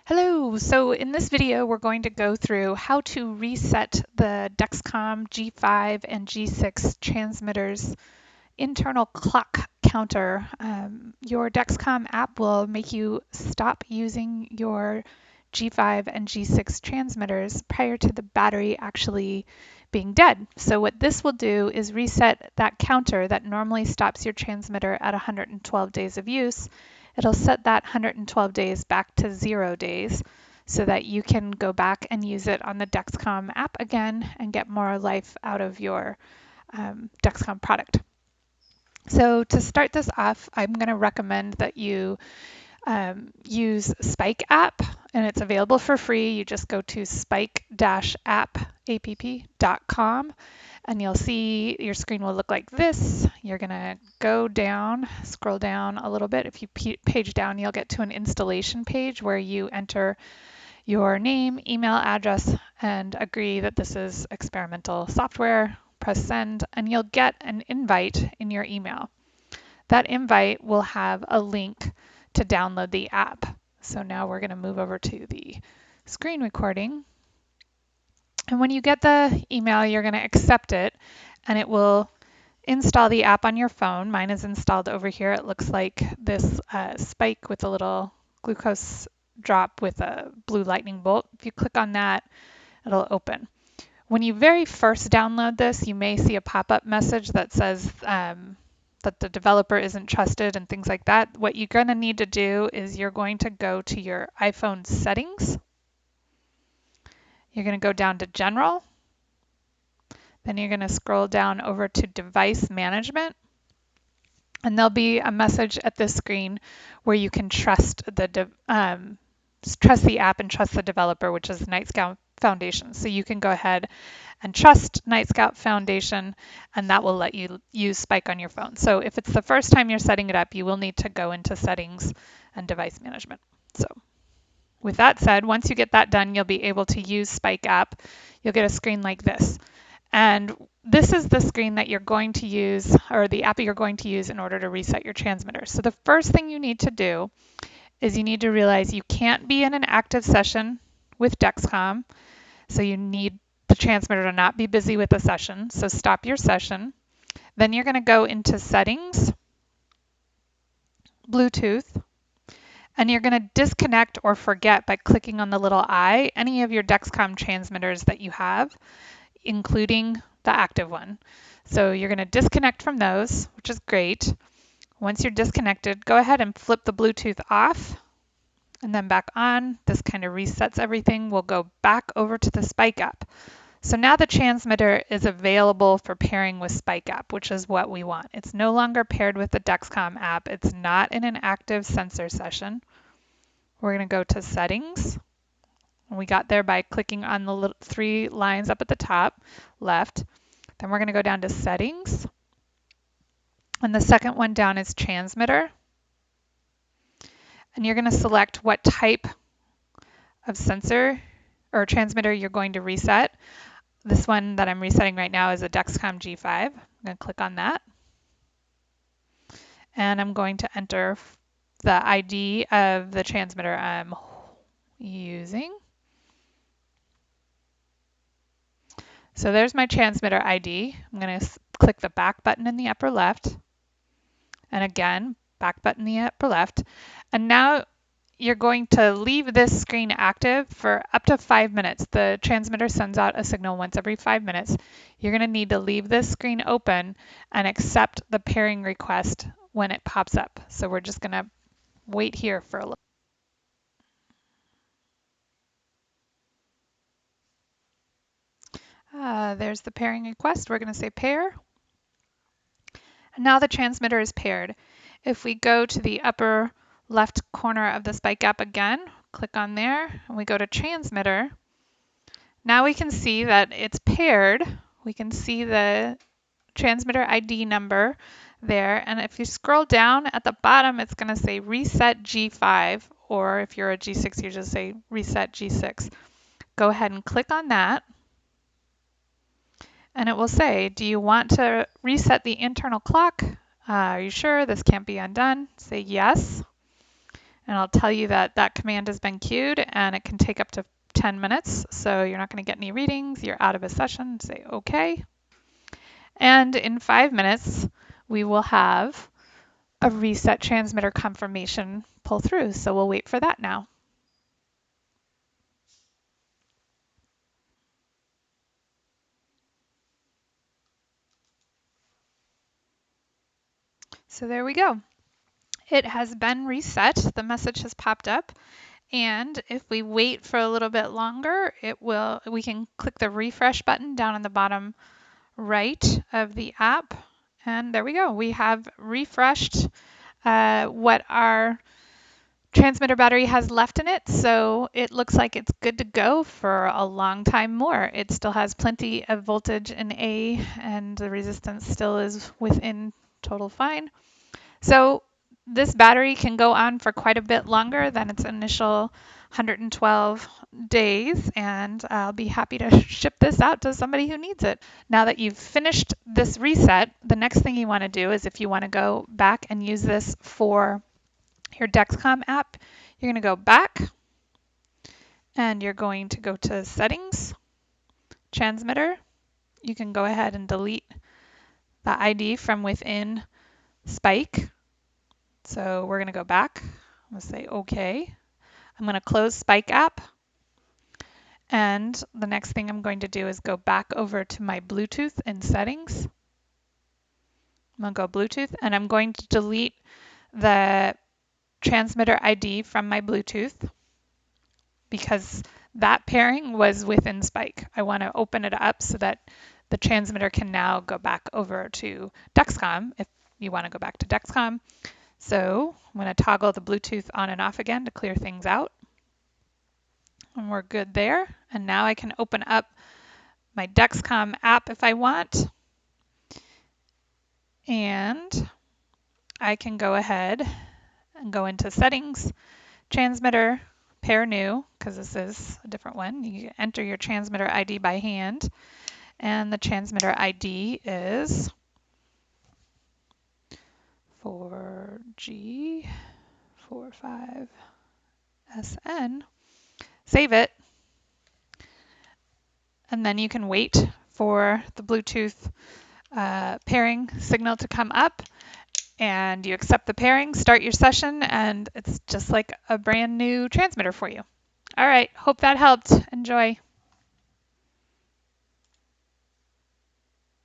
Hello, so in this video we're going to go through how to reset the Dexcom G5 and G6 transmitters internal clock counter. Your Dexcom app will make you stop using your G5 and G6 transmitters prior to the battery actually being dead. So what this will do is reset that counter that normally stops your transmitter at 112 days of use. It'll set that 112 days back to 0 days so that you can go back and use it on the Dexcom app again and get more life out of your Dexcom product. So to start this off, I'm going to recommend that you use Spike app, and it's available for free. You just go to spike-app.com, and you'll see your screen will look like this. You're going to go down, scroll down a little bit. If you page down, you'll get to an installation page where you enter your name, email address, and agree that this is experimental software. Press send, and you'll get an invite in your email. That invite will have a link to download the app. So now we're going to move over to the screen recording. And when you get the email, you're going to accept it, and it will install the app on your phone. Mine is installed over here. It looks like this spike with a little glucose drop with a blue lightning bolt. If you click on that, it'll open. When you very first download this, you may see a pop-up message that says that the developer isn't trusted and things like that. What you're going to need to do is you're going to go to your iPhone settings. You're going to go down to General. Then you're going to scroll down over to Device Management. And there'll be a message at this screen where you can trust the app and trust the developer, which is Night Scout Foundation. So you can go ahead and trust Night Scout Foundation, and that will let you use Spike on your phone. So if it's the first time you're setting it up, you will need to go into Settings and Device Management. So with that said, once you get that done, you'll be able to use Spike app. You'll get a screen like this. And this is the screen that you're going to use, or the app you're going to use in order to reset your transmitter. So the first thing you need to do is you need to realize you can't be in an active session with Dexcom. So you need the transmitter to not be busy with the session. So stop your session. Then you're going to go into Settings, Bluetooth, and you're going to disconnect or forget by clicking on the little I any of your Dexcom transmitters that you have, including the active one. So you're going to disconnect from those, which is great. Once you're disconnected, go ahead and flip the Bluetooth off and then back on. This kind of resets everything. We'll go back over to the Spike app. So now the transmitter is available for pairing with Spike app, which is what we want. It's no longer paired with the Dexcom app. It's not in an active sensor session. We're going to go to Settings. And we got there by clicking on the three lines up at the top left. Then we're going to go down to Settings. And the second one down is Transmitter. And you're going to select what type of sensor or transmitter you're going to reset. This one that I'm resetting right now is a Dexcom G5. I'm going to click on that. And I'm going to enter the ID of the transmitter I'm using. So there's my transmitter ID. I'm going to click the back button in the upper left. And again, back button in the upper left. And now you're going to leave this screen active for up to 5 minutes. The transmitter sends out a signal once every 5 minutes. You're going to need to leave this screen open and accept the pairing request when it pops up. So we're just going to wait here for a little. There's the pairing request. We're going to say pair. And now the transmitter is paired. If we go to the upper left corner of the Spike app again, click on there, and we go to transmitter. Now we can see that it's paired. We can see the transmitter ID number there. And if you scroll down at the bottom, it's going to say reset G5, or if you're a G6, you just say reset G6. Go ahead and click on that. And it will say, do you want to reset the internal clock? Are you sure this can't be undone? Say yes. And I'll tell you that that command has been queued and it can take up to 10 minutes. So you're not going to get any readings. You're out of a session. Say OK. And in 5 minutes, we will have a reset transmitter confirmation pull through. So we'll wait for that now. So there we go. It has been reset. The message has popped up. And if we wait for a little bit longer, we can click the refresh button down on the bottom right of the app. And there we go. We have refreshed what our transmitter battery has left in it. So it looks like it's good to go for a long time more. It still has plenty of voltage in A and the resistance still is within total fine. So this battery can go on for quite a bit longer than its initial 112 days, and I'll be happy to ship this out to somebody who needs it. Now that you've finished this reset, the next thing you want to do is if you want to go back and use this for your Dexcom app, you're going to go back and you're going to go to Settings, Transmitter. You can go ahead and delete the ID from within Spike. So we're going to go back. I'm going to say OK. I'm going to close Spike app. And the next thing I'm going to do is go back over to my Bluetooth in settings. I'm going to go Bluetooth and I'm going to delete the transmitter ID from my Bluetooth because that pairing was within Spike. I want to open it up so that the transmitter can now go back over to Dexcom if you want to go back to Dexcom. So I'm going to toggle the Bluetooth on and off again to clear things out. And we're good there. And now I can open up my Dexcom app if I want. And I can go ahead and go into settings, transmitter, pair new, because this is a different one. You enter your transmitter ID by hand. And the transmitter ID is 4G45SN. Save it. And then you can wait for the Bluetooth pairing signal to come up and you accept the pairing, start your session, and it's just like a brand new transmitter for you. All right, hope that helped. Enjoy.